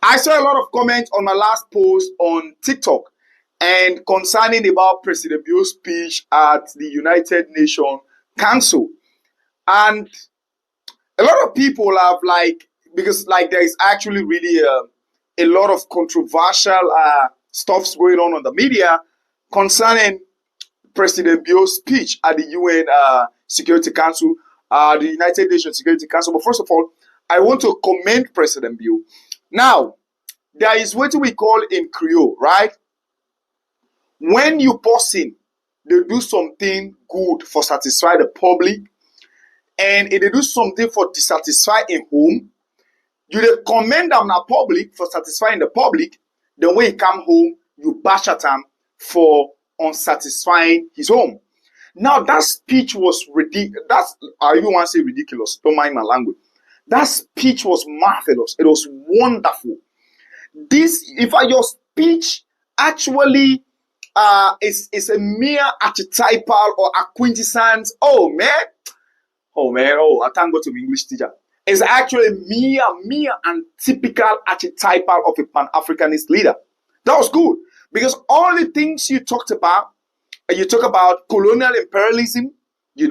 I saw a lot of comments on my last post on TikTok and concerning about President Bio's speech at the United Nations Council. And a lot of people have because there is actually really a lot of controversial stuffs going on the media concerning President Bio's speech at the UN Security Council, the United Nations Security Council. But first of all, I want to commend President Bio. Now, there is what we call in Creole, right? When you person, they do something good for satisfy the public, and if they do something for dissatisfy in home, you dey commend them na public for satisfying the public. Then when he come home, you bash at him for unsatisfying his home. Now that speech was ridiculous. I even want to say ridiculous. Don't mind my language. That speech was marvelous. It was wonderful. In fact, your speech actually is a mere archetypal or quintessence. Oh, I thank God to be English teacher. It's actually mere and typical archetypal of a Pan-Africanist leader. That was good because all the things you talk about colonial imperialism, you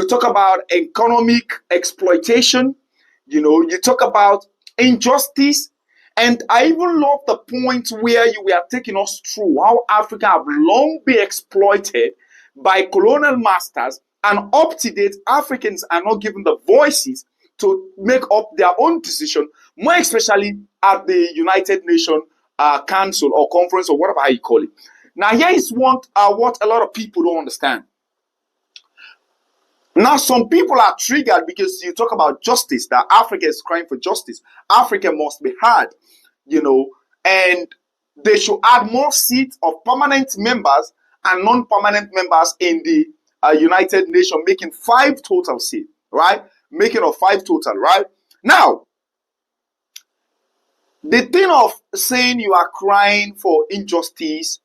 talk about economic exploitation, you talk about injustice. And I even love the point where you were taking us through how Africa have long been exploited by colonial masters, and up to date, Africans are not given the voices to make up their own decision, more especially at the United Nations Council or conference or whatever you call it. Now, here is what a lot of people don't understand. Now, some people are triggered because you talk about justice, that Africa is crying for justice. Africa must be heard, and they should add more seats of permanent members and non-permanent members in the United Nations, making 5 total seats, right? Making of 5 total, right? Now, the thing of saying you are crying for injustice,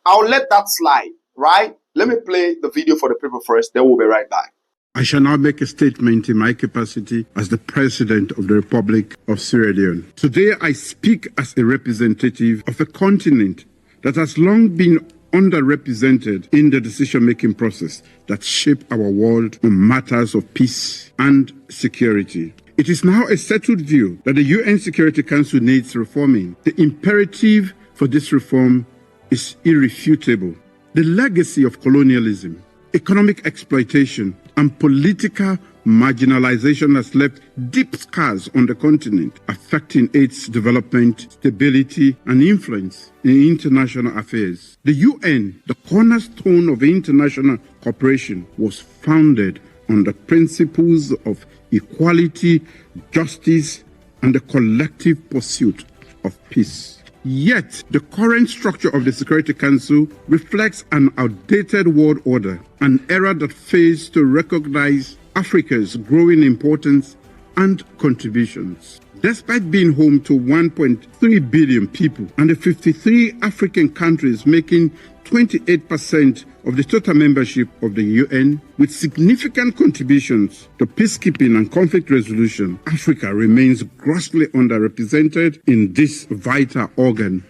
I'll let that slide, right? Let me play the video for the people first, then we'll be right back. I shall now make a statement in my capacity as the President of the Republic of Sierra Leone. Today, I speak as a representative of a continent that has long been underrepresented in the decision-making process that shape our world on matters of peace and security. It is now a settled view that the UN Security Council needs reforming. The imperative for this reform is irrefutable. The legacy of colonialism, economic exploitation, and political marginalization has left deep scars on the continent, affecting its development, stability, and influence in international affairs. The UN, the cornerstone of international cooperation, was founded on the principles of equality, justice, and the collective pursuit of peace. Yet, the current structure of the Security Council reflects an outdated world order, an era that fails to recognize Africa's growing importance and contributions. Despite being home to 1.3 billion people and the 53 African countries making 28% of the total membership of the UN, with significant contributions to peacekeeping and conflict resolution, Africa remains grossly underrepresented in this vital organ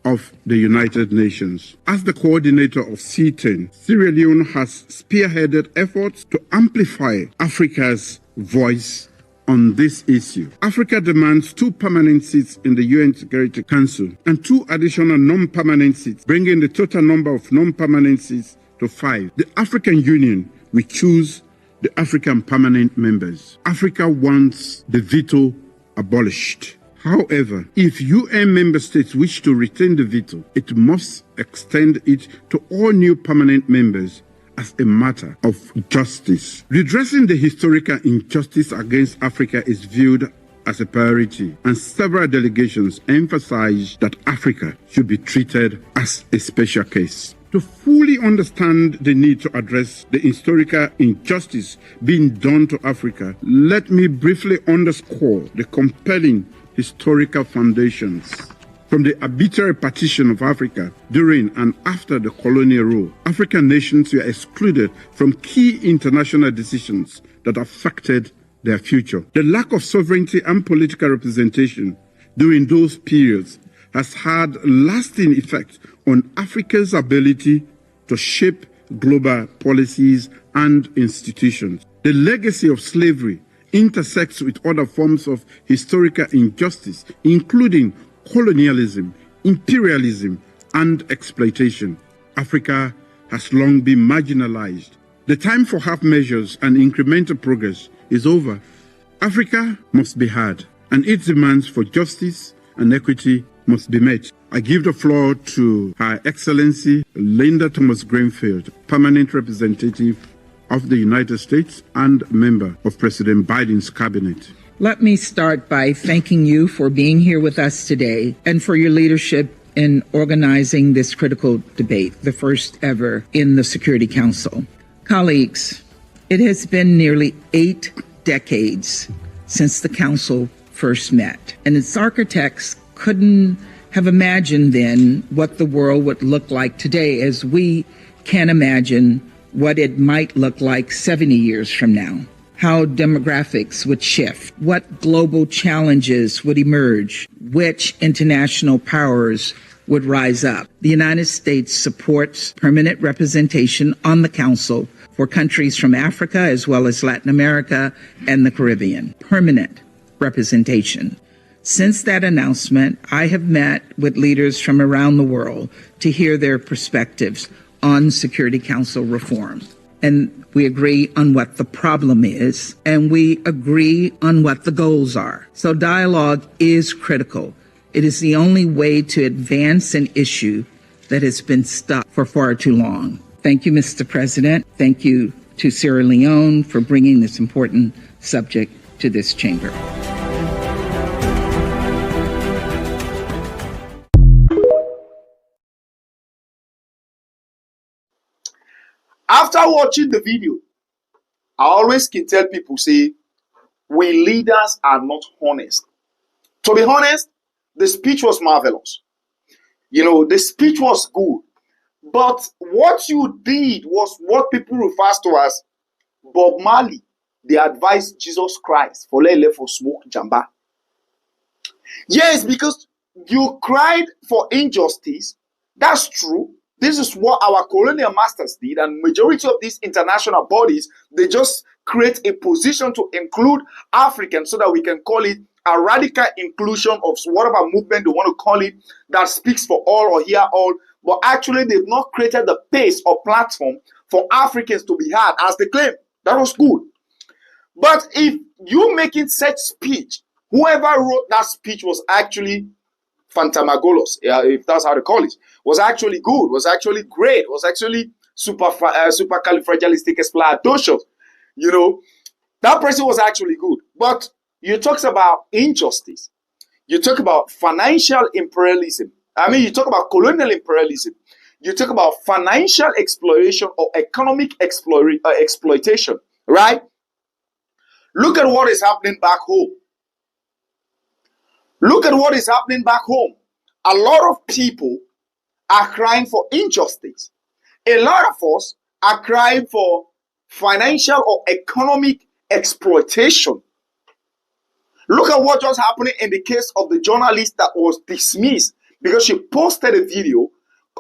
of the United Nations. As the coordinator of C10, Sierra Leone has spearheaded efforts to amplify Africa's voice on this issue. Africa demands 2 permanent seats in the UN Security Council and 2 additional non-permanent seats, bringing the total number of non-permanent seats to 5. The African Union will choose the African permanent members. Africa wants the veto abolished. However, if UN member states wish to retain the veto, it must extend it to all new permanent members as a matter of justice. Redressing the historical injustice against Africa is viewed as a priority, and several delegations emphasize that Africa should be treated as a special case. To fully understand the need to address the historical injustice being done to Africa, let me briefly underscore the compelling historical foundations. From the arbitrary partition of Africa during and after the colonial rule, African nations were excluded from key international decisions that affected their future. The lack of sovereignty and political representation during those periods has had lasting effect on Africa's ability to shape global policies and institutions. The legacy of slavery intersects with other forms of historical injustice, including colonialism, imperialism, and exploitation. Africa has long been marginalized. The time for half measures and incremental progress is over. Africa must be heard, and its demands for justice and equity must be met. I give the floor to Her Excellency Linda Thomas-Greenfield, Permanent Representative of the United States and member of President Biden's cabinet. Let me start by thanking you for being here with us today and for your leadership in organizing this critical debate, the first ever in the Security Council. Colleagues, it has been nearly 8 decades since the Council first met, and its architects couldn't have imagined then what the world would look like today, as we can imagine what it might look like 70 years from now, how demographics would shift, what global challenges would emerge, which international powers would rise up. The United States supports permanent representation on the Council for countries from Africa as well as Latin America and the Caribbean. Permanent representation. Since that announcement, I have met with leaders from around the world to hear their perspectives on Security Council reform. And we agree on what the problem is, and we agree on what the goals are. So dialogue is critical. It is the only way to advance an issue that has been stuck for far too long. Thank you, Mr. President. Thank you to Sierra Leone for bringing this important subject to this chamber. After watching the video, I always can tell people, say, we leaders are not honest. To be honest, the speech was marvelous. The speech was good. But what you did was what people refer to as Bob Marley. They advised Jesus Christ for lele for smoke jamba. Yes, because you cried for injustice. That's true. This is what our colonial masters did, and majority of these international bodies, they just create a position to include Africans so that we can call it a radical inclusion of whatever movement they want to call it that speaks for all or hear all. But actually, they've not created the pace or platform for Africans to be heard as they claim. That was good. But if you making such speech, whoever wrote that speech was actually Fantamagolos, if that's how they call it, was actually good, was actually great, was actually supercalifragilisticexpialidocious. That person was actually good. But you talk about injustice. You talk about financial imperialism. You talk about colonial imperialism. You talk about financial exploration or economic exploitation, right? Look at what is happening back home. Look at what is happening back home. A lot of people are crying for injustice. A lot of us are crying for financial or economic exploitation. Look at what just happened in the case of the journalist that was dismissed because she posted a video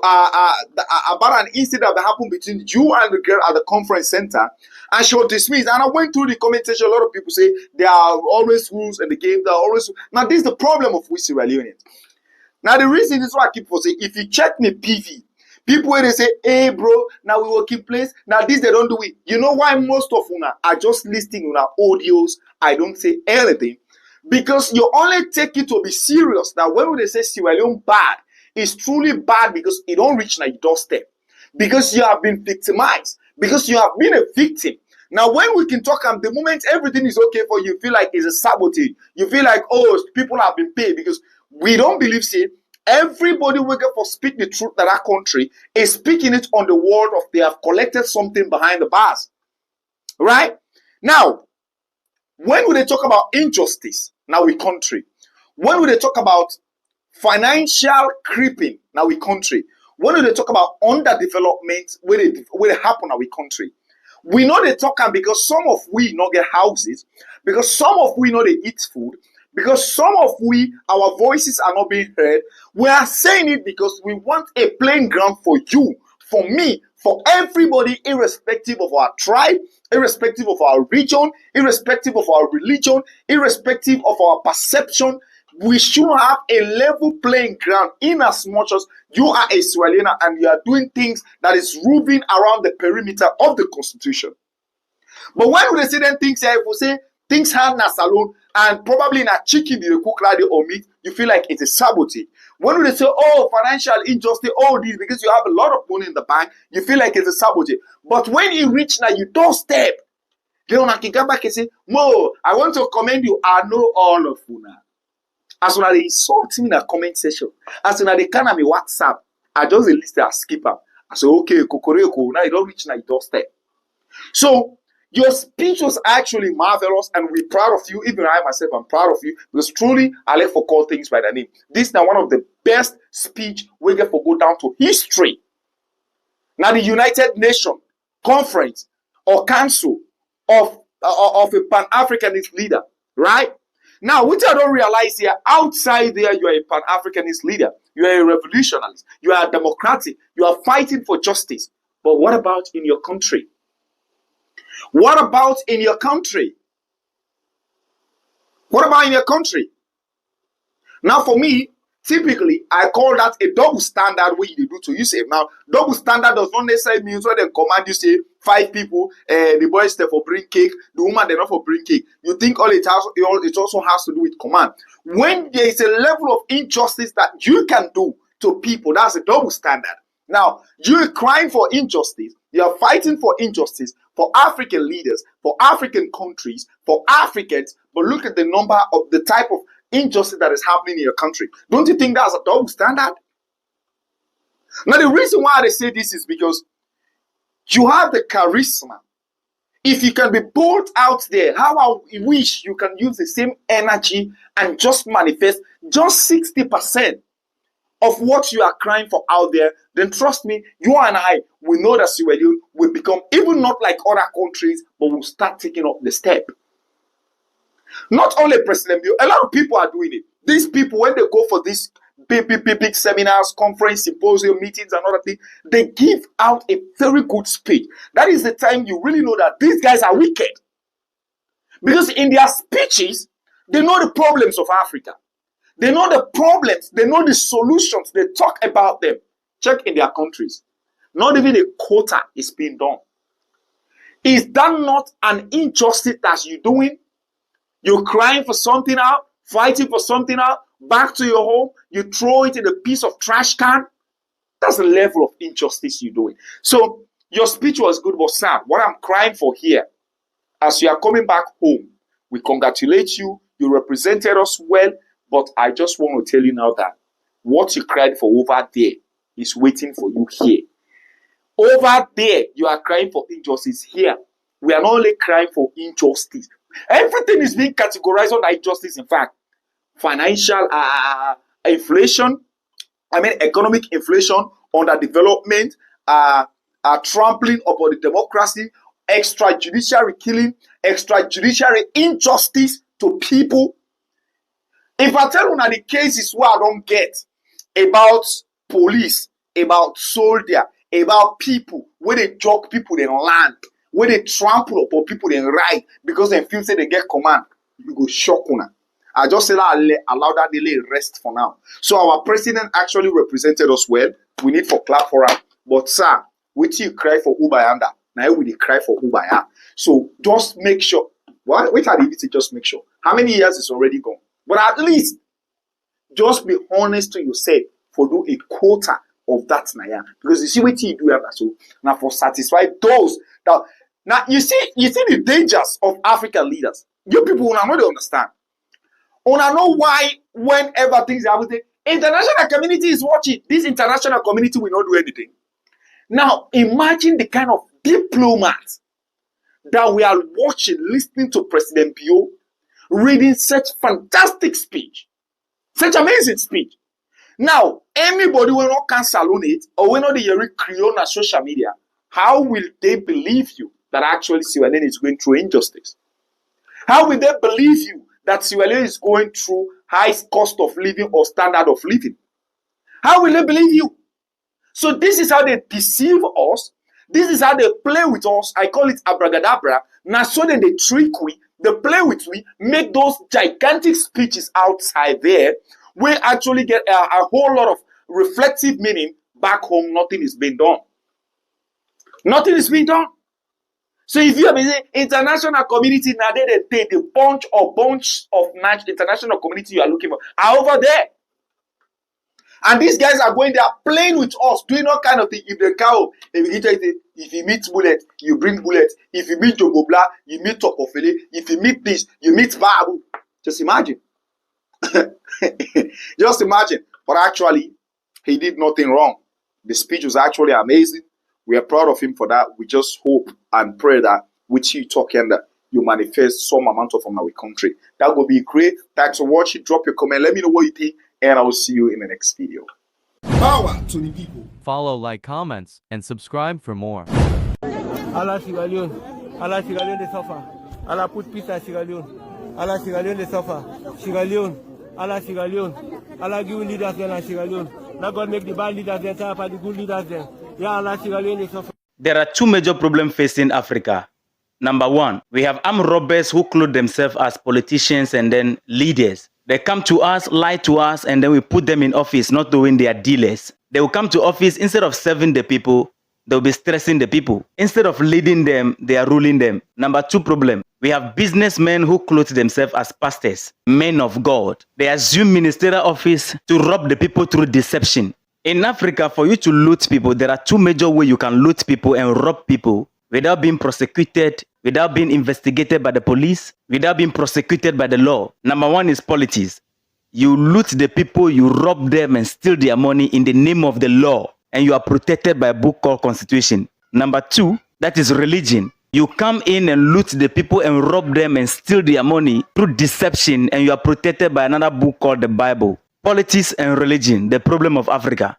about an incident that happened between you and the girl at the conference center, and she was dismissed. And I went through the comment section. A lot of people say there are always rules in the game. There are always. Now, this is the problem of we Sierra Leoneans. Now, the reason is why I keep saying, if you check me PV, people when they say, hey, bro, now we will keep place. Now, this they don't do it. You know why most of una are just listing una audios? I don't say anything. Because you only take it to be serious. That when they say Sierra Leone bad, it's truly bad because it don't reach your doorstep. Because you have been victimized. Because you have been a victim. Now, when we can talk, the moment everything is okay for you, feel like it's a sabotage. You feel like, oh, people have been paid. Because we don't believe, say, everybody working for speak the truth that our country is speaking it on the word of they have collected something behind the bars. Right? Now, when we talk about injustice, now we country. When we talk about financial creeping, now we country. When we talk about underdevelopment, where it happen now we country. We know they talk because some of we not get houses, because some of we know they eat food, Because some of our voices are not being heard. We are saying it because we want a playing ground for you, for me, for everybody, irrespective of our tribe, irrespective of our region, irrespective of our religion, irrespective of our perception. We should have a level playing ground in as much as you are a Sierra Leonean and you are doing things that is moving around the perimeter of the constitution. But when we say then things here, if we say things have na salon and probably na chicken you cook like or meat, you feel like it's a sabotage. When we say, oh, financial injustice, all this, because you have a lot of money in the bank, you feel like it's a sabotage. But when you reach now, you doorstep, then I can come back and say, Mo, I want to commend you. I know all of you now. As soon as they insult me in the comment section, as soon as they can on my WhatsApp, I just list it as skipper. I say, okay, Kokoreko, now you don't reach now, you doorstep. So, your speech was actually marvelous, and we're proud of you. Even I myself, I'm proud of you, because truly, I like for call things by their name. This is now one of the best speech we get for go down to history. Now, the United Nations Conference or Council of a Pan-Africanist leader, right? Now, what I don't realize here, outside there, you are a Pan-Africanist leader. You are a revolutionist. You are democratic. You are fighting for justice. But what about in your country? What about in your country? What about in your country? Now, for me, typically, I call that a double standard way you do to yourself. Now, double standard does not necessarily mean when they command you say 5 people, the boys there for bring cake, the woman they're not for bring cake. You think it also has to do with command. When there is a level of injustice that you can do to people, that's a double standard. Now, you're crying for injustice. You are fighting for injustice for African leaders, for African countries, for Africans. But look at the number of the type of injustice that is happening in your country. Don't you think that's a double standard? Now, the reason why they say this is because you have the charisma. If you can be bold out there, how I wish you can use the same energy and just manifest just 60% of what you are crying for out there, then trust me, you and I will know that Sierra Leone will become even not like other countries, but will start taking up the step. Not only President Bio, a lot of people are doing it. These people, when they go for these big seminars, conference, symposium, meetings, and other things, they give out a very good speech. That is the time you really know that these guys are wicked. Because in their speeches, they know the problems of Africa. They know the problems. They know the solutions. They talk about them. Check in their countries. Not even a quota is being done. Is that not an injustice that you're doing? You're crying for something out, fighting for something out, back to your home, you throw it in a piece of trash can. That's the level of injustice you're doing. So your speech was good, but sir, what I'm crying for here, as you are coming back home, we congratulate you. You represented us well. But I just want to tell you now that what you cried for over there is waiting for you here. Over there, you are crying for injustice. Here, we are not only crying for injustice. Everything is being categorized under injustice. In fact, financial inflation, economic inflation, underdevelopment, trampling upon the democracy, extrajudiciary killing, extrajudiciary injustice to people. If I tell you now the cases where I don't get about police, about soldier, about people, where they jog people in land, where they trample upon people in right because they feel say they get command, you go shock una. I just say that allow that delay rest for now. So our president actually represented us well. We need for clap for him. But sir, wait till you cry for Ubayanda. Now we cry for Ubaya. So just make sure. Wait at the just make sure. How many years is already gone? But at least, just be honest to yourself for do a quota of that now. Because you see what you do have so now for satisfy those that now you see the dangers of African leaders. You people will not understand. Una know why whenever things are happening, international community is watching. This international community will not do anything. Now imagine the kind of diplomats that we are watching, listening to President Bio reading such fantastic speech, such amazing speech. Now, anybody will not cancel on it or will not hear it create on social media, how will they believe you that actually Sierra Leone is going through injustice? How will they believe you that Sierra Leone is going through high cost of living or standard of living? How will they believe you? So this is how they deceive us. This is how they play with us. I call it abracadabra. Now so then they trick we, they play with we, make those gigantic speeches outside there. We actually get a whole lot of reflective meaning. Back home, nothing is being done. Nothing is being done. So if you have an international community, now they take the bunch of international community you are looking for are over there. And these guys are going there playing with us, doing all kind of things. If the cow, if you meet bullet, you bring bullet. If you meet Jogobla, you meet Tokofele. If you meet this, you meet Babu. Just imagine. Just imagine. But actually, he did nothing wrong. The speech was actually amazing. We are proud of him for that. We just hope and pray that with you talking that you manifest some amount of our country. That will be great. Thanks for watching. Drop your comment. Let me know what you think. And I will see you in the next video. Power to the people. Follow, like, comments, and subscribe for more. Allah Sierra Leone. Allah Sierra Leone they suffer. Allah put peace at Sierra Leone. Allah Sierra Leone they suffer. Sierra Leone. Allah Sierra Leone. Allah give leaders there in Sierra Leone. Now God make the bad leaders there and the good leaders there. Yeah, Allah Sierra Leone they suffer. There are two major problems facing Africa. Number one, we have armed robbers who clothe themselves as politicians and then leaders. They come to us, lie to us, and then we put them in office, not knowing they are dealers. They will come to office, instead of serving the people, they'll be stressing the people. Instead of leading them, they are ruling them. Number two problem, we have businessmen who clothe themselves as pastors, men of God. They assume ministerial office to rob the people through deception. In Africa, for you to loot people, there are two major ways you can loot people and rob people without being prosecuted, without being investigated by the police, without being prosecuted by the law. Number one is politics. You loot the people, you rob them and steal their money in the name of the law, and you are protected by a book called Constitution. Number two, that is religion. You come in and loot the people and rob them and steal their money through deception, and you are protected by another book called the Bible. Politics and religion, the problem of Africa.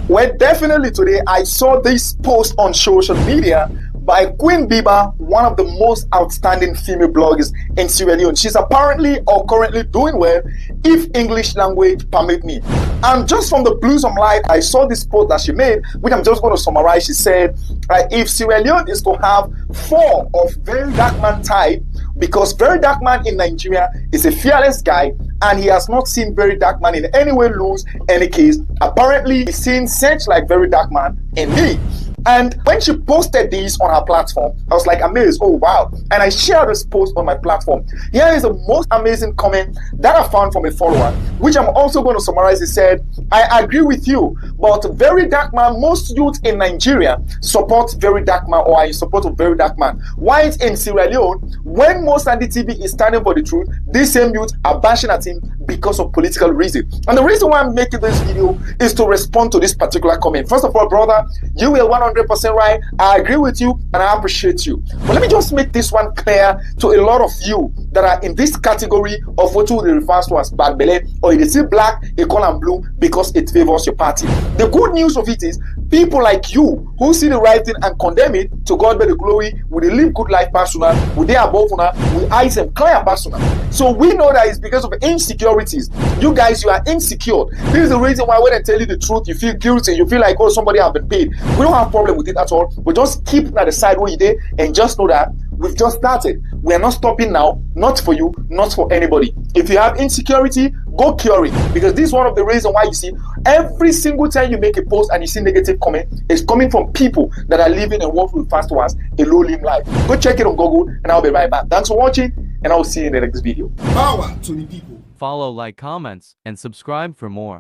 Well, definitely today I saw this post on social media by Queen Biba, one of the most outstanding female bloggers in Sierra Leone. She's apparently or currently doing well, if English language permit me. And just from the blues of life, I saw this post that she made, which I'm just going to summarize. She said, if Sierra Leone is to have 4 of very dark man type, because very dark man in Nigeria is a fearless guy, and he has not seen very dark man in any way lose any case. Apparently, he's seen such like very dark man in me. And when she posted this on her platform, I was like amazed. Oh wow. And I shared this post on my platform. Here is the most amazing comment that I found from a follower, which I'm also going to summarize. He said, I agree with you, but very dark man, most youth in Nigeria support very dark man, or are in support of very dark man. Why in Sierra Leone, when most TV is standing for the truth, these same youth are bashing at him because of political reason. And the reason why I'm making this video is to respond to this particular comment. First of all, brother, you will 100% right. I agree with you and I appreciate you. But let me just make this one clear to a lot of you that are in this category of what we refer to as bad belly, or you see black, you call them blue because it favors your party. The good news of it is people like you who see the right thing and condemn it, to God be the glory, will they live good life personal, will they above honor, will eyes them clear personal. So we know that it's because of insecurities. You guys, you are insecure. This is the reason why when I tell you the truth, you feel guilty, you feel like, oh, somebody have been paid. We don't have a problem with it at all. We just keep at the side where you did and just know that we've just started. We are not stopping now, not for you, not for anybody. If you have insecurity, go cure it. Because this is one of the reasons why you see every single time you make a post and you see negative comment, it's coming from people that are living and what we refer to as a low-limb life. Go check it on Google and I'll be right back. Thanks for watching and I'll see you in the next video. Power to the people. Follow, like, comments, and subscribe for more.